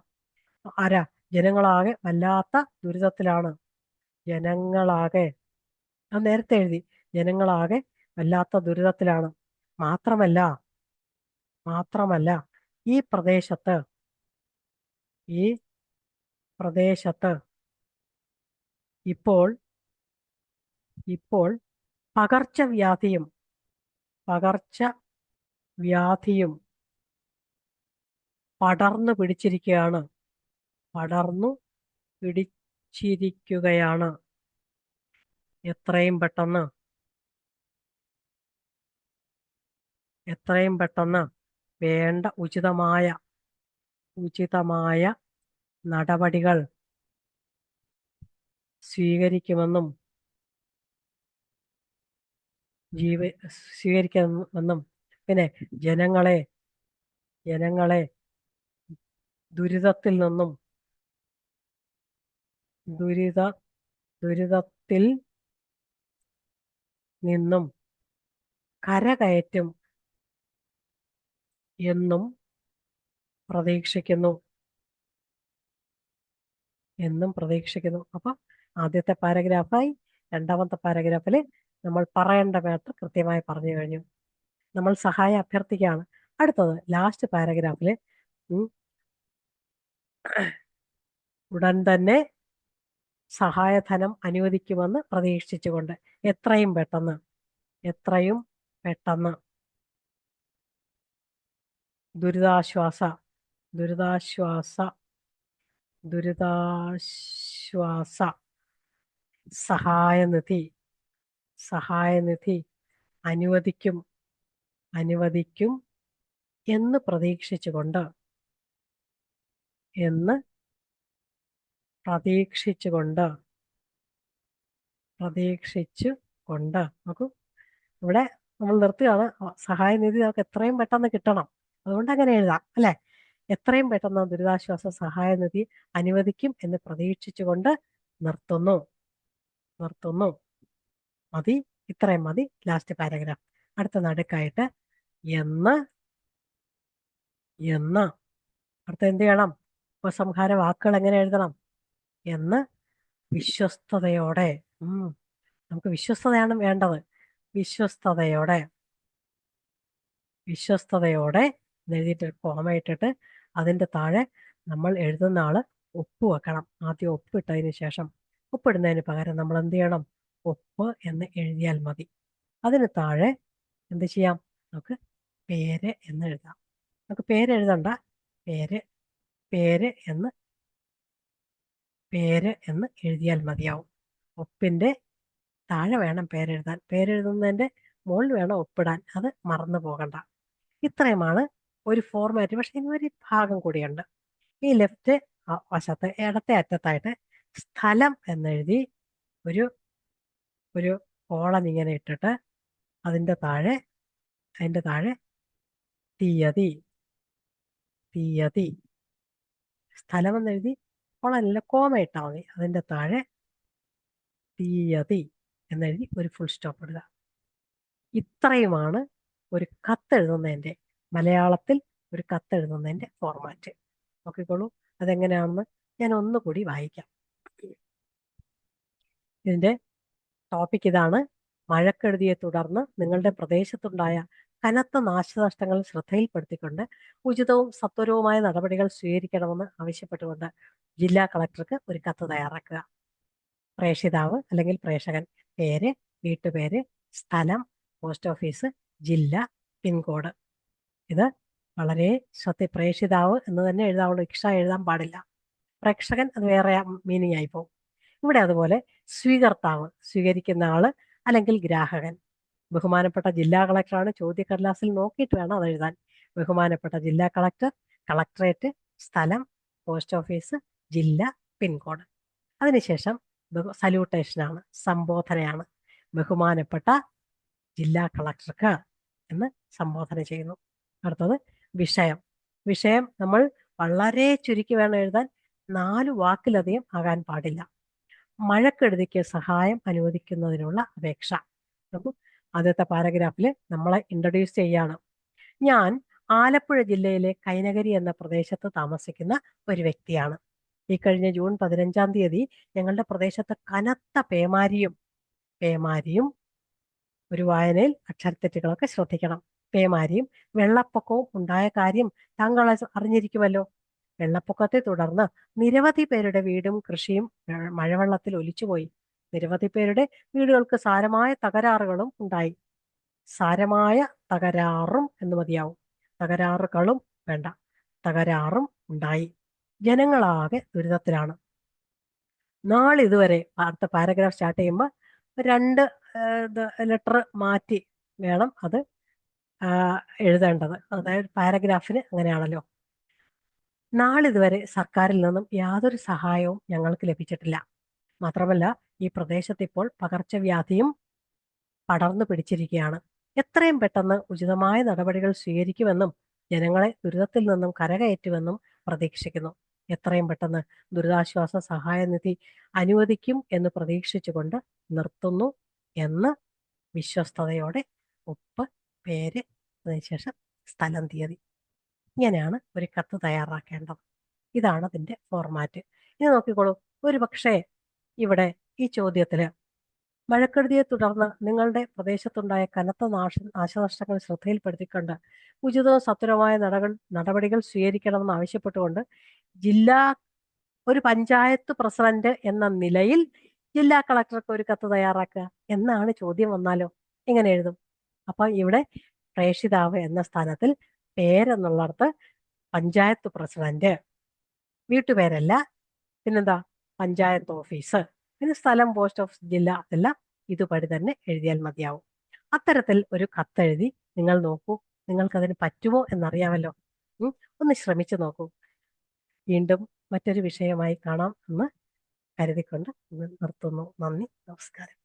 ആരാ? ജനങ്ങളാകെ വല്ലാത്ത ദുരിതത്തിലാണ്. ജനങ്ങളാകെ, അത് നേരത്തെ എഴുതി. ജനങ്ങളാകെ വല്ലാത്ത ദുരിതത്തിലാണ്. മാത്രമല്ല മാത്രമല്ല ഈ പ്രദേശത്ത് ഈ പ്രദേശത്ത് ഇപ്പോൾ ഇപ്പോൾ പകർച്ചവ്യാധിയും പകർച്ചവ്യാധിയും പടർന്നു പിടിച്ചിരിക്കുകയാണ്. പടർന്നു പിടിച്ചിരിക്കുകയാണ്. എത്രയും പെട്ടെന്ന് വേണ്ട ഉചിതമായ നടപടികൾ സ്വീകരിക്കുമെന്നും പിന്നെ ജനങ്ങളെ ദുരിതത്തിൽ നിന്നും കരകയറ്റും എന്നും പ്രതീക്ഷിക്കുന്നു. അപ്പൊ ആദ്യത്തെ പാരഗ്രാഫായി. രണ്ടാമത്തെ പാരഗ്രാഫിൽ നമ്മൾ പറയേണ്ട മാറ്റർ കൃത്യമായി പറഞ്ഞു കഴിഞ്ഞു. നമ്മൾ സഹായം അഭ്യർത്ഥിക്കുകയാണ്. അടുത്തത് ലാസ്റ്റ് പാരഗ്രാഫിൽ ഉടൻ തന്നെ സഹായധനം അനുവദിക്കുമെന്ന് പ്രതീക്ഷിച്ചുകൊണ്ട് എത്രയും പെട്ടെന്ന് ദുരിതാശ്വാസ സഹായനിധി അനുവദിക്കും എന്ന് പ്രതീക്ഷിച്ചുകൊണ്ട് നോക്കൂ, ഇവിടെ നമ്മൾ നിർത്തുകയാണ്. സഹായനിധി നമുക്ക് എത്രയും പെട്ടെന്ന് കിട്ടണം. അതുകൊണ്ട് അങ്ങനെ എഴുതാം അല്ലെ? എത്രയും പെട്ടെന്ന് ദുരിതാശ്വാസ സഹായനിധി അനുവദിക്കും എന്ന് പ്രതീക്ഷിച്ചുകൊണ്ട് നിർത്തുന്നു. മതി, ഇത്രയും മതി ലാസ്റ്റ് പാരഗ്രാഫ്. അടുത്ത നടുക്കായിട്ട് എന്ന് അടുത്ത എന്ത് ചെയ്യണം? ഉപസംഹാര വാക്കുകൾ എങ്ങനെ എഴുതണം? എന്ന് വിശ്വസ്തയോടെ. നമുക്ക് വിശ്വസ്തതയാണ് വേണ്ടത്. വിശ്വസ്തതയോടെ എഴുതിയിട്ട് കോമ ഇട്ടിട്ട് അതിന്റെ താഴെ നമ്മൾ എഴുതുന്ന ആള് ഒപ്പ് വെക്കണം. ആദ്യം ഒപ്പിട്ടതിന് ശേഷം, ഒപ്പിടുന്നതിന് പകരം നമ്മൾ എന്ത് ചെയ്യണം? ഒപ്പ് എന്ന് എഴുതിയാൽ മതി. അതിന് താഴെ എന്ത് ചെയ്യാം? നമുക്ക് പേര് എന്ന് എഴുതാം. നമുക്ക് പേര് എഴുതണ്ട, പേര് എന്ന് എഴുതിയാൽ മതിയാവും. ഒപ്പിന്റെ താഴെ വേണം പേരെഴുതാൻ. പേരെഴുതുന്നതിന്റെ മുകളിൽ വേണം ഒപ്പിടാൻ. അത് മറന്നു പോകണ്ട. ഇത്രയുമാണ് ഒരു ഫോർമാറ്റ്. പക്ഷെ ഇന്നൊരു ഭാഗം കൂടിയുണ്ട്. ഈ ലെഫ്റ്റ് വശത്ത് ഇടത്തെ അറ്റത്തായിട്ട് സ്ഥലം എന്നെഴുതി ഒരു കോളം ഇങ്ങനെ ഇട്ടിട്ട് അതിന്റെ താഴെ തീയതി സ്ഥലം എന്നെഴുതി കോളനില്ല, കോമ ഇട്ടാൽ മതി. അതിന്റെ താഴെ തീയതി എന്നെഴുതി ഒരു ഫുൾ സ്റ്റോപ്പ് ഇടുക. ഇത്രയുമാണ് ഒരു കത്തെഴുതുന്നതിന്റെ, മലയാളത്തിൽ ഒരു കത്തെഴുതുന്നതിന്റെ ഫോർമാറ്റ്. നോക്കിക്കോളൂ അതെങ്ങനെയാണെന്ന് ഞാൻ ഒന്നുകൂടി വായിക്കാം. ഇതിന്റെ ടോപ്പിക് ഇതാണ്: മഴക്കെടുതിയെ തുടർന്ന് നിങ്ങളുടെ പ്രദേശത്തുണ്ടായ കനത്ത നാശനഷ്ടങ്ങൾ ശ്രദ്ധയിൽപ്പെടുത്തിക്കൊണ്ട് ഉചിതവും സത്വരവുമായ നടപടികൾ സ്വീകരിക്കണമെന്ന് ആവശ്യപ്പെട്ടുകൊണ്ട് ജില്ലാ കളക്ടർക്ക് ഒരു കത്ത് തയ്യാറാക്കുക. പ്രേഷിതാവ് അല്ലെങ്കിൽ പ്രേഷകൻ, പേര്, വീട്ടുപേര്, സ്ഥലം, പോസ്റ്റ് ഓഫീസ്, ജില്ല, പിൻകോഡ്. ഇത് വളരെ പ്രേഷിതാവ് എന്ന് തന്നെ എഴുതാവുള്ളൂ. ഇക്ഷ എഴുതാൻ പാടില്ല. പ്രേക്ഷകൻ അത് വേറെ മീനിങ് ആയി പോകും. ഇവിടെ അതുപോലെ സ്വീകർത്താവ്, സ്വീകരിക്കുന്ന ആള് അല്ലെങ്കിൽ ഗ്രാഹകൻ. ബഹുമാനപ്പെട്ട ജില്ലാ കളക്ടറാണ്. ചോദ്യക്കടലാസിൽ നോക്കിയിട്ട് വേണം അത് എഴുതാൻ. ബഹുമാനപ്പെട്ട ജില്ലാ കളക്ടർ, കളക്ടറേറ്റ്, സ്ഥലം, പോസ്റ്റ് ഓഫീസ്, ജില്ല, പിൻകോഡ്. അതിനുശേഷം സല്യൂട്ടേഷനാണ്, സംബോധനയാണ്. ബഹുമാനപ്പെട്ട ജില്ലാ കളക്ടർക്ക് എന്ന് സംബോധന ചെയ്യുന്നു. അടുത്തത് വിഷയം. വിഷയം നമ്മൾ വളരെ ചുരുക്കി വേണം എഴുതാൻ. 4 വാക്കിലധികം ആകാൻ പാടില്ല. മഴക്കെടുതിക്ക് സഹായം അനുവദിക്കുന്നതിനുള്ള അപേക്ഷ. നോക്കൂ, ആദ്യത്തെ പാരഗ്രാഫിൽ നമ്മളെ ഇൻട്രൊഡ്യൂസ് ചെയ്യാണ്. ഞാൻ ആലപ്പുഴ ജില്ലയിലെ കൈനകരി എന്ന പ്രദേശത്ത് താമസിക്കുന്ന ഒരു വ്യക്തിയാണ്. ഈ കഴിഞ്ഞ ജൂൺ 15-ാം തീയതി ഞങ്ങളുടെ പ്രദേശത്ത് കനത്ത പേമാരിയും ഒരു വായനയിൽ അക്ഷരത്തെറ്റുകളൊക്കെ ശ്രദ്ധിക്കണം. പേമാരിയും വെള്ളപ്പൊക്കവും ഉണ്ടായ കാര്യം താങ്കൾ അറിഞ്ഞിരിക്കുമല്ലോ. വെള്ളപ്പൊക്കത്തെ തുടർന്ന് നിരവധി പേരുടെ വീടും കൃഷിയും മഴവെള്ളത്തിൽ ഒലിച്ചുപോയി. നിരവധി പേരുടെ വീടുകൾക്ക് സാരമായ തകരാറുകളും ഉണ്ടായി. സാരമായ തകരാറും എന്ന് മതിയാവും, തകരാറുകളും വേണ്ട, തകരാറും ഉണ്ടായി. ജനങ്ങളാകെ ദുരിതത്തിലാണ്. നാളിതുവരെ അടുത്ത പാരഗ്രാഫ് സ്റ്റാർട്ട് ചെയ്യുമ്പോൾ 2 ലെറ്റർ മാറ്റി വേണം അത് എഴുതേണ്ടത്. അതായത് പാരഗ്രാഫിന് അങ്ങനെയാണല്ലോ. നാളിതുവരെ സർക്കാരിൽ നിന്നും യാതൊരു സഹായവും ഞങ്ങൾക്ക് ലഭിച്ചിട്ടില്ല. മാത്രമല്ല, ഈ പ്രദേശത്ത് ഇപ്പോൾ പകർച്ചവ്യാധിയും പടർന്നു പിടിച്ചിരിക്കുകയാണ്. എത്രയും പെട്ടെന്ന് ഉചിതമായ നടപടികൾ സ്വീകരിക്കുമെന്നും ജനങ്ങളെ ദുരിതത്തിൽ നിന്നും കരകയറ്റുമെന്നും പ്രതീക്ഷിക്കുന്നു. എത്രയും പെട്ടെന്ന് ദുരിതാശ്വാസ സഹായനിധി അനുവദിക്കും എന്ന് പ്രതീക്ഷിച്ചുകൊണ്ട് നിർത്തുന്നു എന്ന് വിശ്വസ്തയോടെ ഒപ്പ്, പേര്, അതിനുശേഷം സ്ഥലം, തീയതി. ഇങ്ങനെയാണ് ഒരു കത്ത് തയ്യാറാക്കേണ്ടത്. ഇതാണ് അതിന്റെ ഫോർമാറ്റ്. ഇനി നോക്കിക്കോളൂ. ഒരു പക്ഷേ ഇവിടെ ഈ ചോദ്യത്തില് മഴക്കെടുതിയെ തുടർന്ന് നിങ്ങളുടെ പ്രദേശത്തുണ്ടായ കനത്ത നാശനഷ്ടങ്ങൾ ശ്രദ്ധയിൽപ്പെടുത്തിക്കൊണ്ട് ഉചിതവും സത്വരമായ നടപടികൾ സ്വീകരിക്കണമെന്ന് ആവശ്യപ്പെട്ടുകൊണ്ട് ഒരു പഞ്ചായത്ത് പ്രസിഡന്റ് എന്ന നിലയിൽ ജില്ലാ കളക്ടർക്ക് ഒരു കത്ത് തയ്യാറാക്കുക എന്നാണ് ചോദ്യം വന്നാലോ, എങ്ങനെ എഴുതും? അപ്പൊ ഇവിടെ പ്രേഷിതാവ് എന്ന സ്ഥാനത്തിൽ പേരെന്നുള്ളിടത്ത് പഞ്ചായത്ത് പ്രസിഡന്റ്, വീട്ടുപേരല്ല, പിന്നെന്താ, പഞ്ചായത്ത് ഓഫീസ്, പിന്നെ സ്ഥലം, പോസ്റ്റ് ഓഫീസ്, ജില്ല, അതെല്ലാം ഇതുപടി തന്നെ എഴുതിയാൽ മതിയാവും. അത്തരത്തിൽ ഒരു കത്തെഴുതി നിങ്ങൾ നോക്കൂ. നിങ്ങൾക്കതിന് പറ്റുമോ എന്നറിയാമല്ലോ. ഒന്ന് ശ്രമിച്ചു നോക്കൂ. വീണ്ടും മറ്റൊരു വിഷയമായി കാണാം എന്ന് കരുതിക്കൊണ്ട് നിർത്തുന്നു. നന്ദി, നമസ്കാരം.